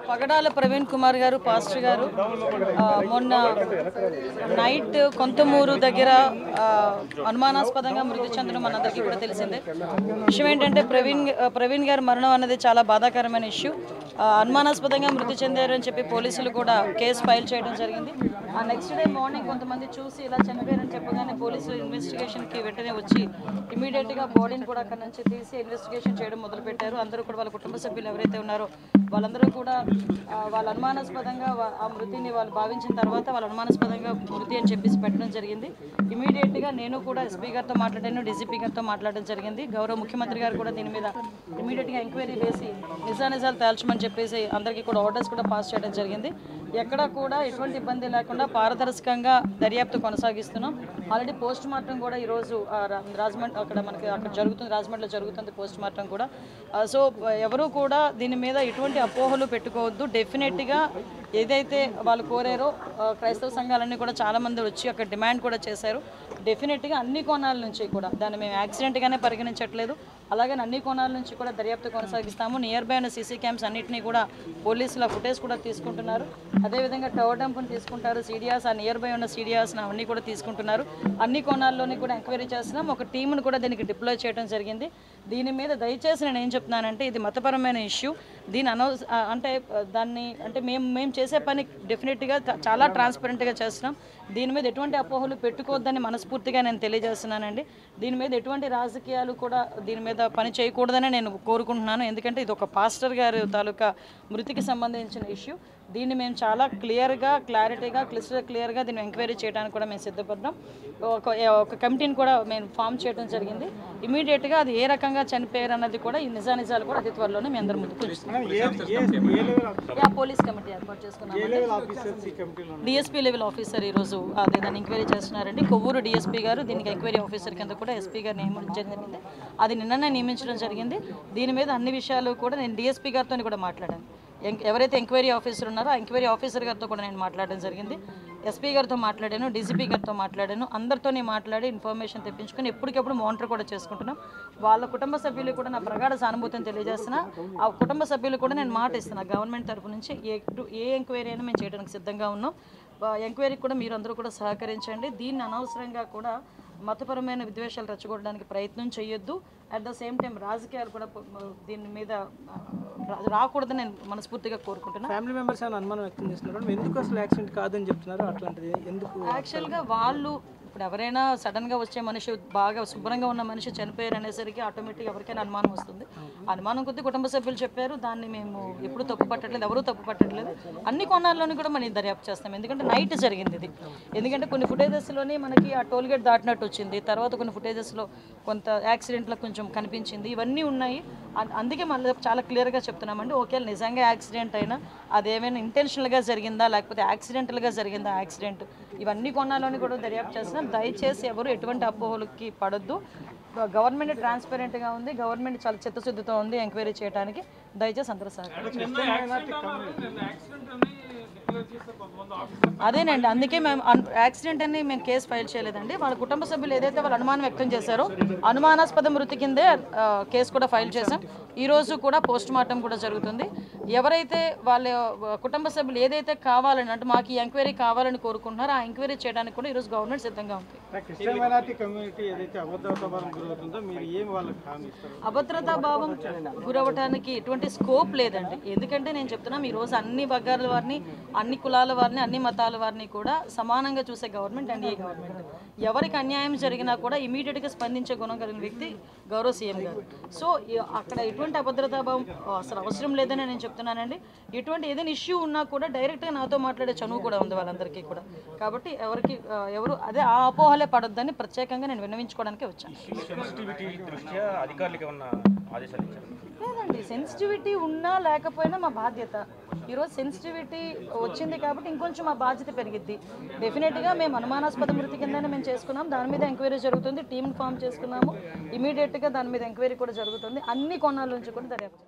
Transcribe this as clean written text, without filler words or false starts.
పగడాల ప్రవీణ్ కుమార్ గారు పాస్టర్ గారు మొన్న నైట్ కొంతమూరు దగ్గర అనుమానాస్పదంగా మృతి చెందడం మనందరికీ కూడా తెలిసిందే. విషయం ఏంటంటే ప్రవీణ్ గారి మరణం అన్నది చాలా బాధాకరమైన ఇష్యూ. అనుమానాస్పదంగా మృతి చెందారని చెప్పి పోలీసులు కూడా కేసు ఫైల్ చేయడం జరిగింది. ఆ నెక్స్ట్ డే మార్నింగ్ కొంతమంది చూసి ఇలా చనిపోయారని చెప్పగానే పోలీసులు ఇన్వెస్టిగేషన్కి వెంటనే వచ్చి ఇమీడియట్గా బాడీని కూడా అక్కడ నుంచి తీసి ఇన్వెస్టిగేషన్ చేయడం మొదలుపెట్టారు. అందరూ కూడా వాళ్ళ కుటుంబ సభ్యులు ఎవరైతే ఉన్నారో వాళ్ళందరూ కూడా వాళ్ళ అనుమానాస్పదంగా ఆ మృతిని వాళ్ళు భావించిన తర్వాత వాళ్ళ అనుమానాస్పదంగా మృతి అని చెప్పేసి పెట్టడం జరిగింది. ఇమీడియట్గా నేను కూడా ఎస్పీ గారితో మాట్లాడాను, డీజీపీ గారితో మాట్లాడడం జరిగింది. గౌరవ ముఖ్యమంత్రి గారు కూడా దీని మీద ఇమీడియట్గా ఎంక్వైరీ వేసి నిజానిజాలు తేల్చమని చెప్పేసి అందరికీ కూడా ఆర్డర్స్ కూడా పాస్ చేయడం జరిగింది. ఎక్కడ కూడా ఎటువంటి ఇబ్బంది లేకుండా పారదర్శకంగా దర్యాప్తు కొనసాగిస్తున్నాం. ఆల్రెడీ పోస్ట్ మార్టం కూడా ఈరోజు రాజమండ్రి అక్కడ జరుగుతుంది, రాజమండ్రిలో జరుగుతుంది పోస్ట్ మార్టం కూడా. సో ఎవరు కూడా దీని మీద ఎటువంటి అపోహలు పెట్టుకోవద్దు. డెఫినెట్గా ఏదైతే వాళ్ళు కోరారో క్రైస్తవ సంఘాలన్నీ కూడా చాలామంది వచ్చి అక్కడ డిమాండ్ కూడా చేశారు. డెఫినెట్గా అన్ని కోణాల నుంచి కూడా దాన్ని మేము యాక్సిడెంట్గానే పరిగణించట్లేదు. అలాగే అన్ని కోణాల నుంచి కూడా దర్యాప్తు కొనసాగిస్తాము. నియర్ బై ఉన్న సీసీ క్యామ్స్ అన్నింటినీ కూడా పోలీసుల ఫుటేజ్ కూడా తీసుకుంటున్నారు. అదేవిధంగా టవర్ డంప్ని తీసుకుంటారు, సీడియాస్ ఆ నియర్ బై ఉన్న సీడియాస్ని అవన్నీ కూడా తీసుకుంటున్నారు. అన్ని కోణాల్లోని కూడా ఎంక్వైరీ చేస్తున్నాం. ఒక టీంను కూడా దీనికి డిప్లాయ్ చేయడం జరిగింది. దీని మీద దయచేసి నేను ఏం చెప్తున్నానంటే ఇది మతపరమైన ఇష్యూ. దీని మేము చేసే పని డెఫినెట్గా చాలా ట్రాన్స్పరెంట్గా చేస్తున్నాం. దీని మీద ఎటువంటి అపోహలు పెట్టుకోవద్దని మనస్ఫూర్తిగా నేను తెలియజేస్తున్నానండి. దీని మీద ఎటువంటి రాజకీయాలు కూడా దీని మీద పని చేయకూడదని నేను కోరుకుంటున్నాను. ఎందుకంటే ఇది ఒక పాస్టర్ గారి తాలూకా మృతికి సంబంధించిన ఇష్యూ. దీన్ని మేము చాలా క్లారిటీగా క్లియర్గా దీన్ని ఎంక్వైరీ చేయడానికి కూడా మేము సిద్ధపడ్డాం. ఒక కమిటీని కూడా మేము ఫామ్ చేయడం జరిగింది. ఇమీడియట్గా అది ఏ రకంగా చనిపోయారు అన్నది కూడా ఈ నిజాలు కూడా అతి త్వరలోనే మీ అందరి ముందుకు పోలీస్ కమిటీ ఏర్పాటు చేసుకున్నాం. డిఎస్పీ లెవెల్ ఆఫీసర్ ఈరోజు దాన్ని ఎంక్వైరీ చేస్తున్నారండి. కొవ్వూరు డిఎస్పీ గారు దీనికి ఎంక్వైరీ ఆఫీసర్ కింద కూడా ఎస్పీ గారు నియమించడం జరిగింది. అది నిన్ననే నియమించడం జరిగింది. దీని మీద అన్ని విషయాలు కూడా నేను డిఎస్పీ గారితో కూడా మాట్లాడాను. ఎవరైతే ఎంక్వైరీ ఆఫీసర్ ఉన్నారో ఆ ఎంక్వైరీ ఆఫీసర్ గారితో కూడా నేను మాట్లాడడం జరిగింది. ఎస్పీ గారితో మాట్లాడాను, డీజీపీ గారితో మాట్లాడాను. అందరితోనే మాట్లాడి ఇన్ఫర్మేషన్ తెప్పించుకొని ఎప్పటికప్పుడు మానిటర్ కూడా చేసుకుంటున్నాం. వాళ్ళ కుటుంబ సభ్యులు కూడా నా ప్రగాఢ సానుభూతిని తెలియజేస్తున్నా. ఆ కుటుంబ సభ్యులు కూడా నేను మాట ఇస్తున్నా గవర్నమెంట్ తరఫు నుంచి ఏ ఎంక్వైరీ అయినా మేము చేయడానికి సిద్ధంగా ఉన్నాం. ఎంక్వైరీకి కూడా మీరు అందరూ కూడా సహకరించండి. దీన్ని అనవసరంగా కూడా మతపరమైన విద్వేషాలు రెచ్చగొట్టడానికి ప్రయత్నం చేయొద్దు. అట్ ద సేమ్ టైం రాజకీయాలు కూడా దీని మీద రాకూడదని నేను మనస్ఫూర్తిగా కోరుకుంటున్నాను. ఫ్యామిలీ మెంబర్స్ అని అనుమానం వ్యక్తం చేస్తున్నారు. ఎందుకు అసలు యాక్సిడెంట్ కాదని చెప్తున్నారు? అట్లాంటిది ఎందుకు? యాక్చువల్గా వాళ్ళు ఇప్పుడు ఎవరైనా సడన్గా వచ్చే మనిషి బాగా శుభ్రంగా ఉన్న మనిషి చనిపోయారు అనేసరికి ఆటోమేటిక్గా ఎవరికైనా అనుమానం వస్తుంది. అనుమానం కొద్దీ కుటుంబ సభ్యులు చెప్పారు. దాన్ని మేము ఎప్పుడు తప్పు పట్టట్లేదు, ఎవరూ తప్పు పట్టట్లేదు. అన్ని కోణాల్లోని కూడా మనం దర్యాప్తు చేస్తాం. ఎందుకంటే నైట్ జరిగింది ఇది. ఎందుకంటే కొన్ని ఫుటేజెస్లోనే మనకి ఆ టోల్గేట్ దాటినట్టు వచ్చింది. తర్వాత కొన్ని ఫుటేజెస్లో కొంత యాక్సిడెంట్లో కొంచెం కనిపించింది. ఇవన్నీ ఉన్నాయి. అందుకే మళ్ళీ చాలా క్లియర్గా చెప్తున్నామండి. ఒకవేళ నిజంగా యాక్సిడెంట్ అయినా అదేమైనా ఇంటెన్షనల్గా జరిగిందా లేకపోతే యాక్సిడెంటల్గా జరిగిందా యాక్సిడెంట్, ఇవన్నీ కోణాల్లోని కూడా దర్యాప్తు చేస్తున్నాం. దయచేసి ఎవరు ఎటువంటి అపోహలకి పడొద్దు. గవర్నమెంట్ ట్రాన్స్పరెంట్గా ఉంది, గవర్నమెంట్ చాలా చిత్తశుద్ధితో ఉంది ఎంక్వైరీ చేయడానికి. దయచేసి అందరూ అదేనండి. అందుకే మేము యాక్సిడెంట్ అని మేము కేసు ఫైల్ చేయలేదండి. వాళ్ళ కుటుంబ సభ్యులు ఏదైతే వాళ్ళు అనుమానం వ్యక్తం చేశారో అనుమానాస్పద మృతి కిందే కేసు కూడా ఫైల్ చేశాం. ఈరోజు కూడా పోస్ట్ మార్టం కూడా జరుగుతుంది. ఎవరైతే వాళ్ళ కుటుంబ సభ్యులు ఏదైతే కావాలని అంటే మాకు ఈ ఎంక్వైరీ కావాలని కోరుకుంటున్నారో ఆ ఎంక్వైరీ చేయడానికి కూడా ఈరోజు గవర్నమెంట్ సిద్ధంగా ఉంది. అభద్రతా భావం గురవడానికి ఎటువంటి స్కోప్ లేదండి. ఎందుకంటే నేను చెప్తున్నా ఈరోజు అన్ని వర్గాల వారిని, అన్ని కులాల వారిని, అన్ని మతాల వారిని కూడా సమానంగా చూసే గవర్నమెంట్ అండ్ ఈ గవర్నమెంట్. ఎవరికి అన్యాయం జరిగినా కూడా ఇమీడియట్గా స్పందించే గుణం కలిగిన వ్యక్తి గౌరవ సీఎం గారు. సో అక్కడ ఎటువంటి అభద్రతా భావం అసలు అవసరం లేదని నేను చెప్తున్నానండి. ఎటువంటి ఏదైనా ఇష్యూ ఉన్నా కూడా డైరెక్ట్గా నాతో మాట్లాడే చనువు కూడా ఉంది వాళ్ళందరికీ కూడా. కాబట్టి ఎవరు అదే ఆ అపోహలే పడొద్దని ప్రత్యేకంగా నేను విన్నవించుకోవడానికి వచ్చాను. లేదండి, సెన్సిటివిటీ ఉన్నా లేకపోయినా మా బాధ్యత. ఈరోజు సెన్సిటివిటీ వచ్చింది కాబట్టి ఇంకొంచెం మా బాధ్యత పెరిగిద్ది. డెఫినెట్గా మేము అనుమానాస్పద మృతి కిందనే మేము చేసుకున్నాం. దాని మీద ఎంక్వైరీ జరుగుతుంది. టీమ్ ఫామ్ చేసుకున్నాము. ఇమీడియట్గా దాని మీద ఎంక్వైరీ కూడా జరుగుతుంది. అన్ని కోణాల నుంచి కూడా దర్యాప్తు.